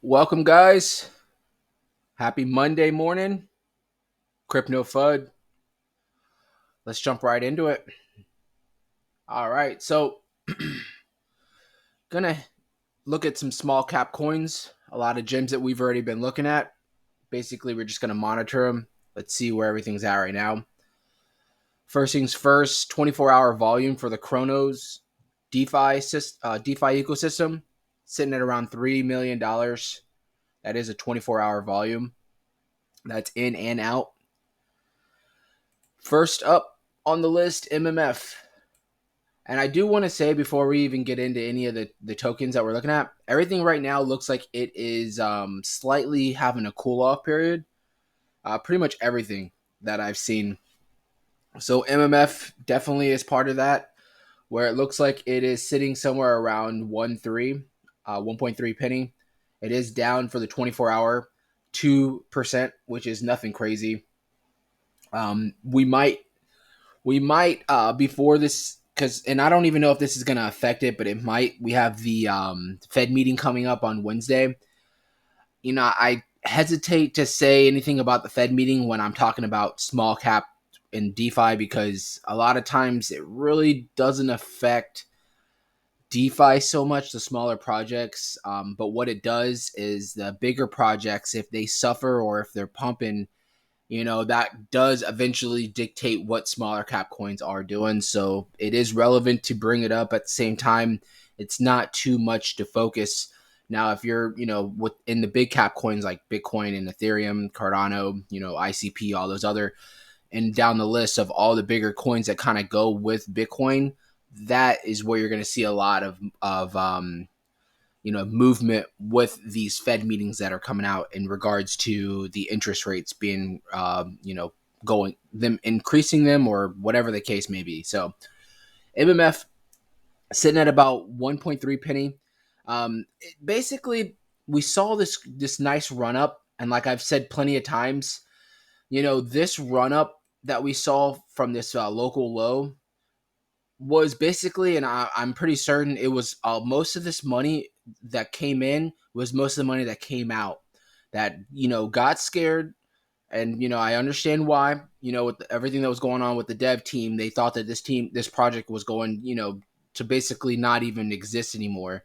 Welcome, guys. Happy Monday morning. Crypto FUD. Let's jump right into it. All right. So, gonna look at some small cap coins. A lot of gems that we've already been looking at. Basically, we're just gonna monitor them. Let's see where everything's at right now. First things first, 24-hour volume for the Chronos DeFi ecosystem, sitting at around $3 million. That is a 24-hour volume. That's in and out. First up on the list, MMF. And I do want to say before we even get into any of the tokens that we're looking at, everything right now looks like it is slightly having a cool off period. Pretty much everything that I've seen. So MMF definitely is part of that, where it looks like it is sitting somewhere around 1.3 penny. It is down for the 24-hour 2%, which is nothing crazy. We might before this, and I don't even know if this is going to affect it, but it might. We have the Fed meeting coming up on Wednesday. I hesitate to say anything about the Fed meeting when I'm talking about small cap and DeFi, because a lot of times it really doesn't affect DeFi so much, the smaller projects. But what it does is the bigger projects, if they suffer or if they're pumping, that does eventually dictate what smaller cap coins are doing. So it is relevant to bring it up. At the same time, it's not too much to focus. Now, if you're, within the big cap coins like Bitcoin and Ethereum, Cardano, ICP, all those other, and down the list of all the bigger coins that kind of go with Bitcoin, that is where you're going to see a lot of movement with these Fed meetings that are coming out in regards to the interest rates being, going them increasing them or whatever the case may be. So MMF sitting at about 1.3 penny. Basically, we saw this nice run up, and like I've said plenty of times, this run up that we saw from this local low was basically, and I'm pretty certain it was most of this money that came in was most of the money that came out that, got scared. And, I understand why, with everything that was going on with the dev team, they thought that this project was going, to basically not even exist anymore.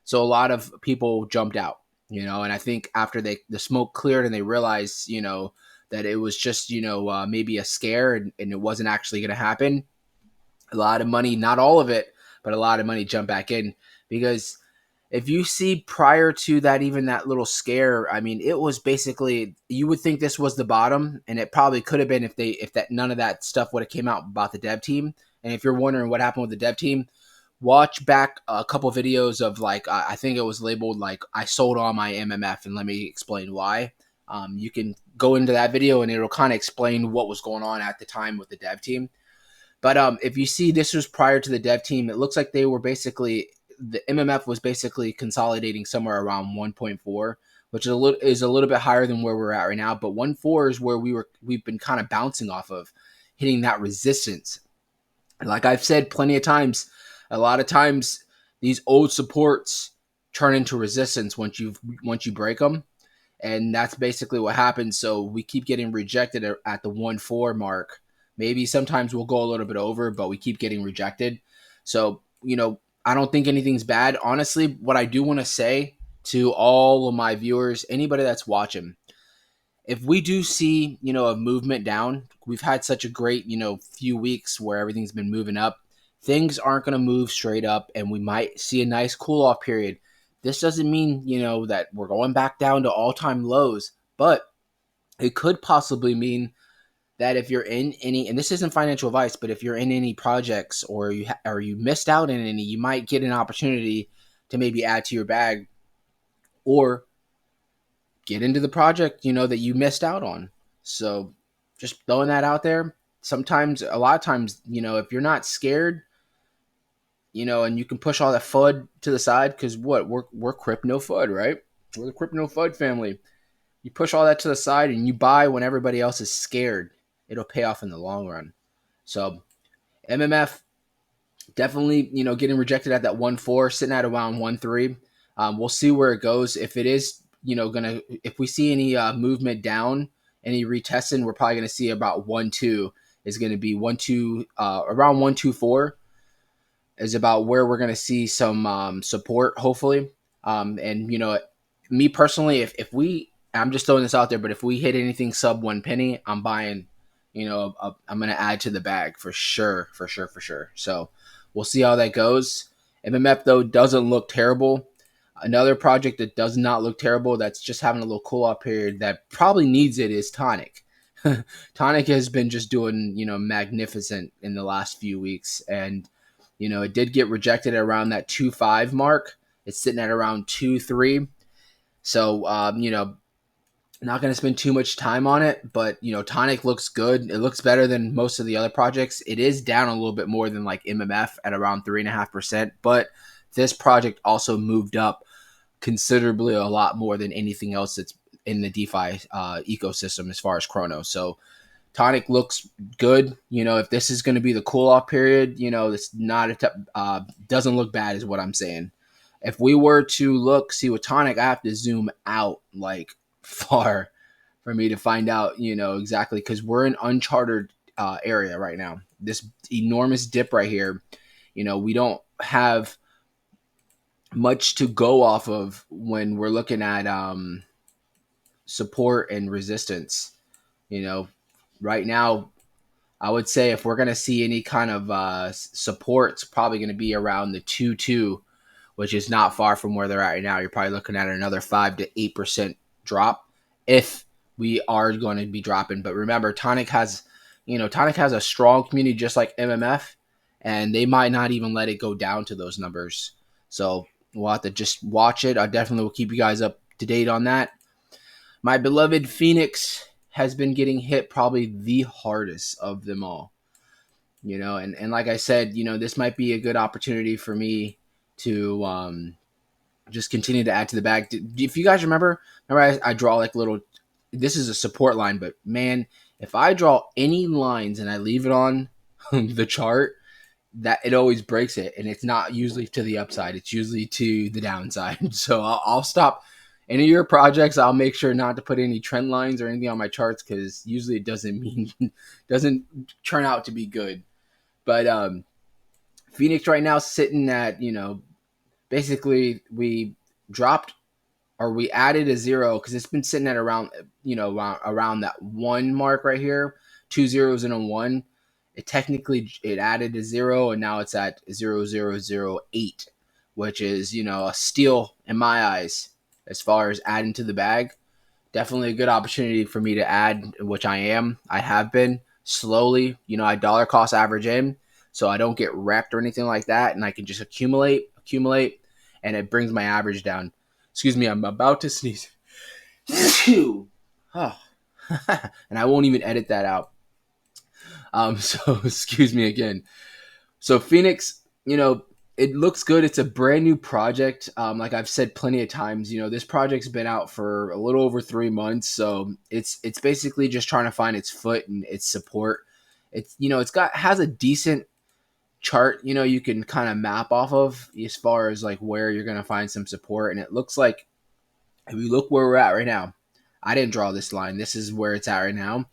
So a lot of people jumped out, and I think after the smoke cleared and they realized, that it was just, maybe a scare, and it wasn't actually going to happen, a lot of money, not all of it, but a lot of money jump back in. Because if you see prior to that, even that little scare, I mean, it was basically, you would think this was the bottom, and it probably could have been if that none of that stuff would have came out about the dev team. And if you're wondering what happened with the dev team, watch back a couple videos of, like, I think it was labeled like I sold all my MMF, and let me explain why. You can go into that video and it'll kind of explain what was going on at the time with the dev team. But if you see, this was prior to the dev team. It looks like they were basically, the MMF was basically consolidating somewhere around 1.4, which is a little bit higher than where we're at right now. But 1.4 is where we've been kind of bouncing off of, hitting that resistance. And like I've said plenty of times, a lot of times these old supports turn into resistance once you break them. And that's basically what happens. So we keep getting rejected at the 1.4 mark. Maybe sometimes we'll go a little bit over, but we keep getting rejected. So, I don't think anything's bad. Honestly, what I do want to say to all of my viewers, anybody that's watching, if we do see, a movement down, we've had such a great, few weeks where everything's been moving up. Things aren't going to move straight up, and we might see a nice cool off period. This doesn't mean, that we're going back down to all-time lows, but it could possibly mean that if you're in any, and this isn't financial advice, but if you're in any projects or you missed out in any, you might get an opportunity to maybe add to your bag or get into the project, that you missed out on. So just throwing that out there. Sometimes, a lot of times, if you're not scared, and you can push all that FUD to the side, because we're crypto FUD, right? We're the crypto FUD family. You push all that to the side and you buy when everybody else is scared. It'll pay off in the long run. So MMF definitely, getting rejected at that 1.4, sitting at around 1.3. We'll see where it goes. If it is gonna, if we see any movement down, any retesting, we're probably gonna see about 1-2 is gonna be 1-2 around 1-2-4 is about where we're going to see some support, hopefully. And me personally, if we, I'm just throwing this out there, but if we hit anything sub 1 penny, I'm buying. I'm going to add to the bag for sure, for sure, for sure. So we'll see how that goes. MMF though doesn't look terrible. Another project that does not look terrible, that's just having a little cool off period, that probably needs it, is Tonic. Tonic has been just doing magnificent in the last few weeks, and it did get rejected at around that 2.5 mark. It's sitting at around 2.3. So, not going to spend too much time on it, but, Tonic looks good. It looks better than most of the other projects. It is down a little bit more than like MMF at around 3.5%, but this project also moved up considerably a lot more than anything else that's in the DeFi ecosystem as far as Chrono. So, Tonic looks good. If this is going to be the cool off period, it's not doesn't look bad, is what I'm saying. If we were to see with Tonic, I have to zoom out like far for me to find out, exactly, because we're in uncharted area right now. This enormous dip right here, we don't have much to go off of when we're looking at support and resistance. Right now, I would say if we're going to see any kind of support, it's probably going to be around the 2.2, which is not far from where they're at right now. You're probably looking at another 5 to 8% drop if we are going to be dropping. But remember, Tonic has a strong community just like MMF, and they might not even let it go down to those numbers. So we'll have to just watch it. I definitely will keep you guys up to date on that. My beloved PHNX has been getting hit probably the hardest of them all. And like I said, this might be a good opportunity for me to just continue to add to the bag. If you guys remember I draw like little, this is a support line, but man, if I draw any lines and I leave it on the chart, that it always breaks it, and it's not usually to the upside, it's usually to the downside. So I'll stop any of your projects. I'll make sure not to put any trend lines or anything on my charts, because usually it doesn't turn out to be good. But PHNX right now sitting at, basically we dropped, or we added a zero, because it's been sitting at around around that 1 mark right here, 2 zeros and a 1. It added a 0, and now it's at 0.0008, which is a steal in my eyes as far as adding to the bag. Definitely a good opportunity for me to add, which I have been slowly. I dollar cost average in, so I don't get wrecked or anything like that, and I can just accumulate, and it brings my average down. Excuse me, I'm about to sneeze. Oh. And I won't even edit that out. So excuse me again. So PHNX, it looks good. It's a brand new project. Like I've said plenty of times, this project's been out for a little over 3 months. So it's basically just trying to find its foot and its support. It's, has a decent chart, you can kind of map off of as far as like where you're going to find some support. And it looks like, if we look where we're at right now, I didn't draw this line. This is where it's at right now.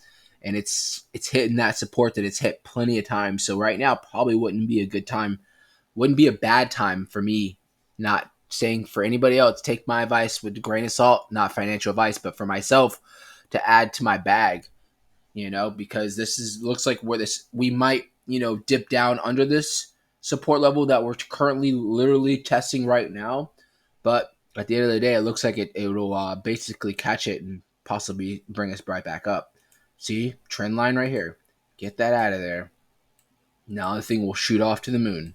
And it's hitting that support that it's hit plenty of times. So right now probably wouldn't be a bad time for me. Not saying for anybody else, take my advice with a grain of salt, not financial advice, but for myself to add to my bag, because looks like where we might, dip down under this support level that we're currently literally testing right now. But at the end of the day, it looks like it will basically catch it and possibly bring us right back up. See, trend line right here. Get that out of there. Now the thing will shoot off to the moon.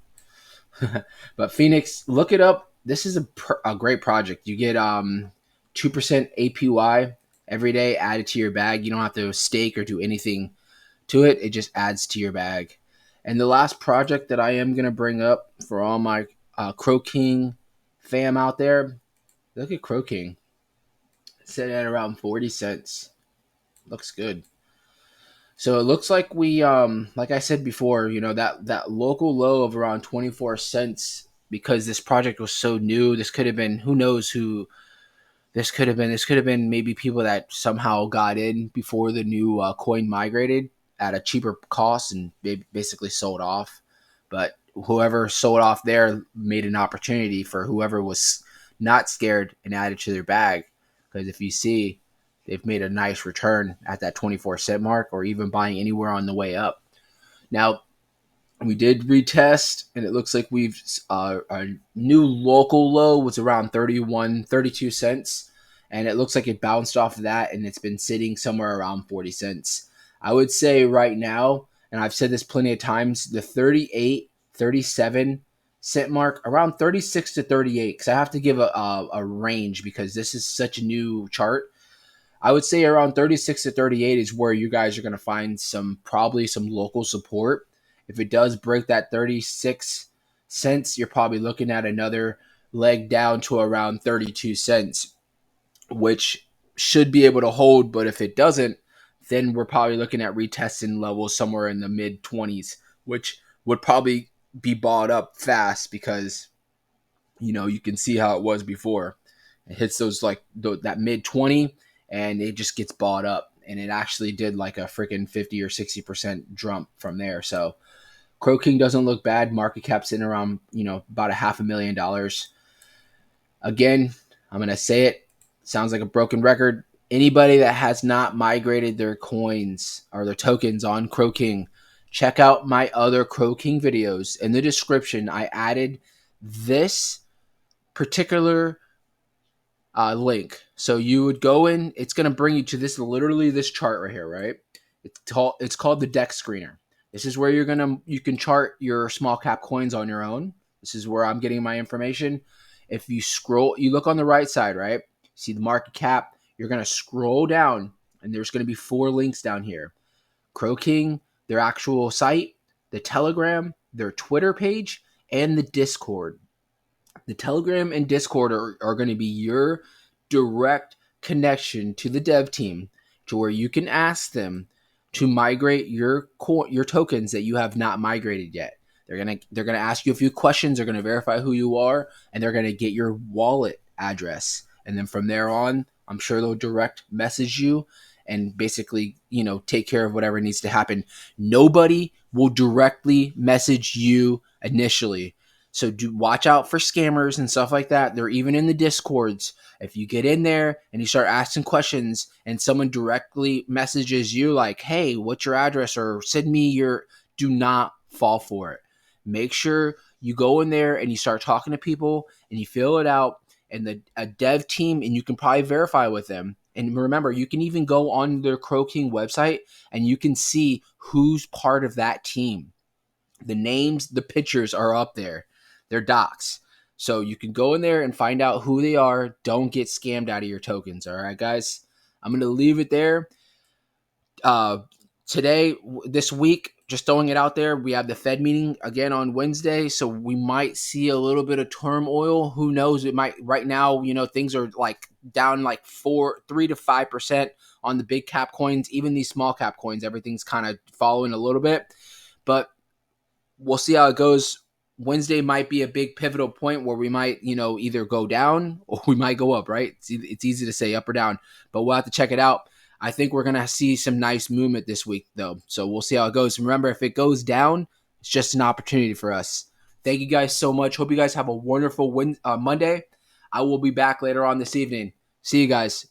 But PHNX, look it up. This is a great project. You get 2% APY every day added to your bag. You don't have to stake or do anything to it. It just adds to your bag. And the last project that I am going to bring up for all my CROKING fam out there, look at CROKING. It's sitting at around 40 cents. Looks good. So it looks like we, like I said before, that local low of around 24 cents, because this project was so new. This could have been, who knows who This could have been maybe people that somehow got in before the new coin migrated at a cheaper cost and basically sold off. But whoever sold off there made an opportunity for whoever was not scared and added to their bag. Because if you see, they've made a nice return at that 24 cent mark, or even buying anywhere on the way up. Now, we did retest, and it looks like we've our new local low was around 32 cents, and it looks like it bounced off of that, and it's been sitting somewhere around 40 cents. I would say right now, and I've said this plenty of times, the 38, 37 cent mark, around 36 to 38, because I have to give a range because this is such a new chart. I would say around 36 to 38 is where you guys are going to find probably some local support. If it does break that 36 cents, you're probably looking at another leg down to around 32 cents, which should be able to hold. But if it doesn't, then we're probably looking at retesting levels somewhere in the mid 20s, which would probably be bought up fast because you can see how it was before. It hits those that mid 20 and it just gets bought up. And it actually did like a freaking 50 or 60% jump from there. So Croking doesn't look bad. Market cap's in around, about $500,000. Again, I'm going to say it. Sounds like a broken record. Anybody that has not migrated their coins or their tokens on Croking, check out my other Croking videos. In the description, I added this particular link. So you would go in, it's going to bring you to this chart right here, right? It's called the deck screener. This is where you can chart your small cap coins on your own. This is where I'm getting my information. If you you look on the right side, right? See the market cap, you're going to scroll down and there's going to be 4 links down here. Croking, their actual site, the Telegram, their Twitter page, and the Discord. The Telegram and Discord are going to be your direct connection to the dev team, to where you can ask them to migrate your tokens that you have not migrated yet. They're gonna ask you a few questions. They're gonna verify who you are, and they're gonna get your wallet address. And then from there on, I'm sure they'll direct message you and basically, take care of whatever needs to happen. Nobody will directly message you initially. So do watch out for scammers and stuff like that. They're even in the Discords. If you get in there and you start asking questions and someone directly messages you like, hey, what's your address? Or send me do not fall for it. Make sure you go in there and you start talking to people and you fill it out, and a dev team, and you can probably verify with them. And remember, you can even go on their Croking website and you can see who's part of that team. The names, the pictures are up there. They're docs. So you can go in there and find out who they are. Don't get scammed out of your tokens. All right, guys. I'm going to leave it there. This week, just throwing it out there, we have the Fed meeting again on Wednesday. So we might see a little bit of turmoil. Who knows? It might. Right now, things are like down like 3 to 5% on the big cap coins. Even these small cap coins, everything's kind of following a little bit. But we'll see how it goes. Wednesday might be a big pivotal point where we might, either go down or we might go up, right? It's easy to say up or down, but we'll have to check it out. I think we're going to see some nice movement this week, though. So we'll see how it goes. Remember, if it goes down, it's just an opportunity for us. Thank you guys so much. Hope you guys have a wonderful Monday. I will be back later on this evening. See you guys.